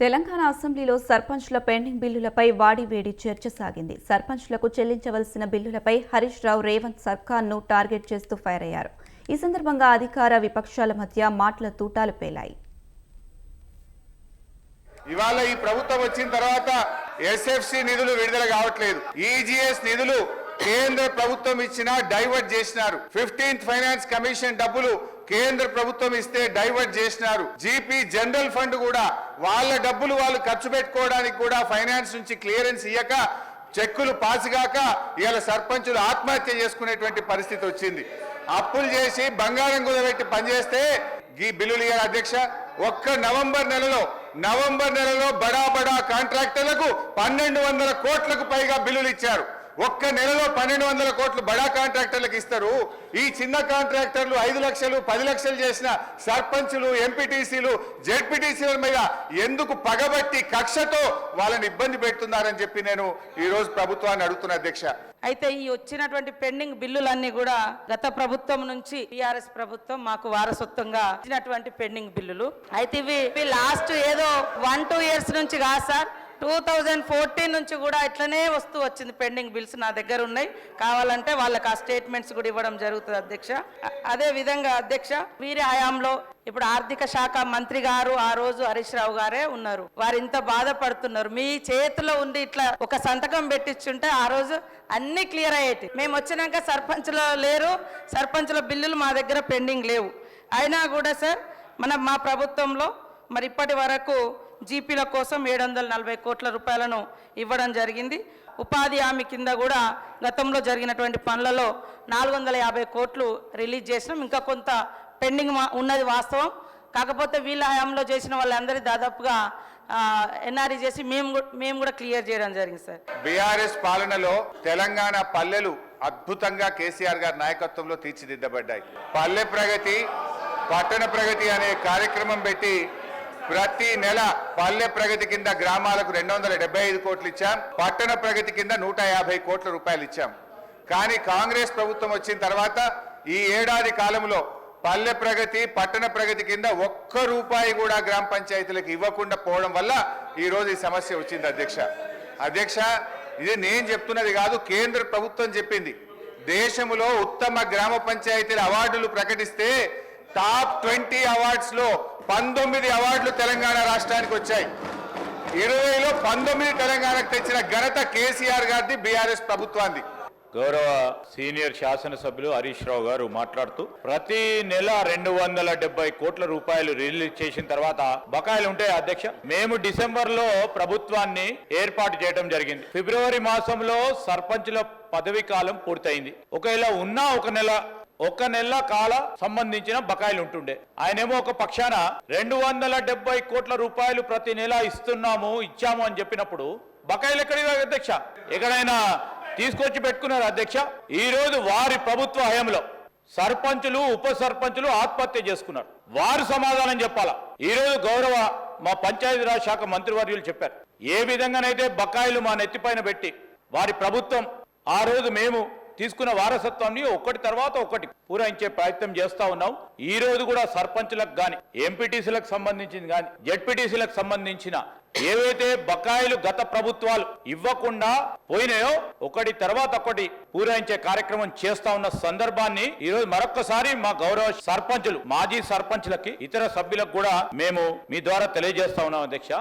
తెలంగాణ అసెంబ్లీలో సర్పంచ్ల పెండింగ్ బిల్లులపై వాడివేడి చర్చ సాగింది. సర్పంచ్లకు చెల్లించవలసిన బిల్లులపై హరీష్ రావు రేవంత్ సర్కార్ను టార్గెట్ చేస్తూ ఫైర్ అయ్యారు. ఈ సందర్భంగా అధికార విపక్షాల మధ్య మాటల తూటాలు పేలాయి. ఇవాళ ఈ ప్రభుత్వం వచ్చిన తర్వాత ఎస్ఎఫ్సి నిధులు విడుదల కావట్లేదు. ఈజీఎస్ నిధులు కేంద్ర ప్రభుత్వం ఇచ్చినా డైవర్ట్ చేసినారు. 15th ఫైనాన్స్ కమిషన్ డబ్బులు కేంద్ర ప్రభుత్వం ఇస్తే డైవర్ట్ చేసినారు. జీపీ జనరల్ ఫండ్ కూడా వాళ్ళ డబ్బులు వాళ్ళు ఖర్చు పెట్టుకోవడానికి కూడా ఫైనాన్స్ నుంచి క్లియరెన్స్ ఇయ్యక చెక్కులు పాసిగాక ఇవాళ సర్పంచులు ఆత్మహత్య చేసుకునేటువంటి పరిస్థితి వచ్చింది. అప్పులు చేసి బంగారం కుదబెట్టి పనిచేస్తే ఈ బిల్లులు ఇయ్యారు అధ్యక్ష. ఒక్క నవంబర్ నెలలో బడా కాంట్రాక్టర్లకు 1200 కోట్లకు పైగా బిల్లులు ఇచ్చారు. ఒక్క నెలలో 1200 కోట్లు బడా కాంట్రాక్టర్లకు ఇస్తారు. ఈ చిన్న కాంట్రాక్టర్లు 5 లక్షలు 10 లక్షలు చేసిన సర్పంచులు, ఎంపీటీసీలు, జెడ్పీటీసీల మీద ఎందుకు పగబట్టి కక్షతో వాళ్ళని ఇబ్బంది పెడుతున్నారని చెప్పి నేను ఈ రోజు ప్రభుత్వాన్ని అడుగుతున్నా అధ్యక్ష. అయితే ఈ వచ్చినటువంటి పెండింగ్ బిల్లులన్నీ కూడా గత ప్రభుత్వం నుంచి టీఆర్ఎస్ ప్రభుత్వం మాకు వారసత్వంగా ఇచ్చినటువంటి పెండింగ్ బిల్లులు. అయితే ఇవి లాస్ట్ ఏదో 1-2 ఇయర్స్ నుంచి కాదు సార్, 2014 నుంచి కూడా ఇట్లనే వస్తూ వచ్చింది. పెండింగ్ బిల్స్ నా దగ్గర ఉన్నాయి, కావాలంటే వాళ్ళకి ఆ స్టేట్మెంట్స్ కూడా ఇవ్వడం జరుగుతుంది అధ్యక్ష. అదే విధంగా అధ్యక్ష, వీరి హయాంలో ఇప్పుడు ఆర్థిక శాఖ మంత్రి గారు ఆ రోజు హరీష్ రావు గారే ఉన్నారు. వారు ఇంత బాధపడుతున్నారు. మీ చేతిలో ఉండి ఇట్లా ఒక సంతకం పెట్టించుంటే ఆ రోజు అన్ని క్లియర్ అయ్యేటి. మేము వచ్చినాక సర్పంచ్లో లేరు, సర్పంచ్ల బిల్లులు మా దగ్గర పెండింగ్ లేవు. అయినా కూడా సార్ మా ప్రభుత్వంలో మరి ఇప్పటి వరకు జీపీల కోసం 740 కోట్ల రూపాయలను ఇవ్వడం జరిగింది. ఉపాధి హామీ కింద కూడా గతంలో జరిగినటువంటి పనులలో 450 కోట్లు రిలీజ్ చేసినాం. ఇంకా కొంత పెండింగ్ ఉన్నది వాస్తవం. కాకపోతే వీళ్ళ హయాంలో చేసిన వాళ్ళందరి దాదాపుగా ఎన్ఆర్ఈ చేసి మేము కూడా క్లియర్ చేయడం జరిగింది సార్. బీఆర్ఎస్ పాలనలో తెలంగాణ పల్లెలు అద్భుతంగా కేసీఆర్ గారి నాయకత్వంలో తీర్చిదిద్దబడ్డాయి. పల్లె ప్రగతి, పట్టణ ప్రగతి అనే కార్యక్రమం పెట్టి ప్రతి నెల పల్లె ప్రగతి కింద గ్రామాలకు 275 కోట్లు ఇచ్చాం. పట్టణ ప్రగతి కింద 150 కోట్ల రూపాయలు ఇచ్చాం. కానీ కాంగ్రెస్ ప్రభుత్వం వచ్చిన తర్వాత ఈ ఏడాది కాలంలో పల్లె ప్రగతి, పట్టణ ప్రగతి కింద ఒక్క రూపాయి కూడా గ్రామ పంచాయతీలకు ఇవ్వకుండా పోవడం వల్ల ఈరోజు ఈ సమస్య వచ్చింది అధ్యక్ష. ఇది నేను చెప్తున్నది కాదు, కేంద్ర ప్రభుత్వం చెప్పింది. దేశంలో ఉత్తమ గ్రామ పంచాయతీల అవార్డులు ప్రకటిస్తే టాప్ 20 అవార్డ్స్ లో 19 అవార్డులు తెలంగాణ రాష్ట్రానికి వచ్చాయి. 20లో 19 తెలంగాణకు తెచ్చిన ఘనత కేసీఆర్ గారిది, బీఆర్ఎస్ ప్రభుత్వాన్ని. గౌరవ సీనియర్ శాసనసభ్యులు హరీష్ రావు గారు మాట్లాడుతూ ప్రతి నెల 270 కోట్ల రూపాయలు రిలీజ్ చేసిన తర్వాత బకాయిలు ఉంటాయి అధ్యక్ష. మేము డిసెంబర్ లో ప్రభుత్వాన్ని ఏర్పాటు చేయడం జరిగింది. ఫిబ్రవరి మాసంలో సర్పంచుల పదవీ కాలం పూర్తయింది. ఒకవేళ ఉన్నా ఒక నెల కాల సంబంధించిన బకాయిలు ఉంటుండే. ఆయనేమో ఒక పక్షాన 270 కోట్ల రూపాయలు ప్రతి నెల ఇచ్చాము అని చెప్పినప్పుడు బకాయిలు ఎక్కడివి అధ్యక్ష? ఎక్కడైనా తీసుకొచ్చి పెట్టుకున్నారు అధ్యక్ష. ఈ రోజు వారి ప్రభుత్వ హయాంలో సర్పంచులు, ఉప సర్పంచులు ఆత్మహత్య చేసుకున్నారు. వారు సమాధానం చెప్పాలా. ఈ రోజు గౌరవ మా పంచాయతీరాజ్ శాఖ మంత్రివర్యులు చెప్పారు, ఏ విధంగానైతే బకాయిలు మా నెత్తిపైన పెట్టి వారి ప్రభుత్వం ఆ రోజు మేము తీసుకున్న వారసత్వాన్ని ఒకటి తర్వాత ఒకటి పూరించే ప్రయత్నం చేస్తా ఉన్నాం. ఈ రోజు కూడా సర్పంచులకు గాని, ఎంపీటీసీలకు సంబంధించింది గాని, జెడ్పీటీసీలకు సంబంధించిన ఏవైతే బకాయిలు గత ప్రభుత్వాలు ఇవ్వకుండా పోయినాయో ఒకటి తర్వాత ఒకటి పూరించే కార్యక్రమం చేస్తా ఉన్న సందర్భాన్ని ఈ రోజు మరొక్కసారి మా గౌరవ సర్పంచులు, మాజీ సర్పంచులకి, ఇతర సభ్యులకు కూడా మేము మీ ద్వారా తెలియజేస్తా ఉన్నాం అధ్యక్ష.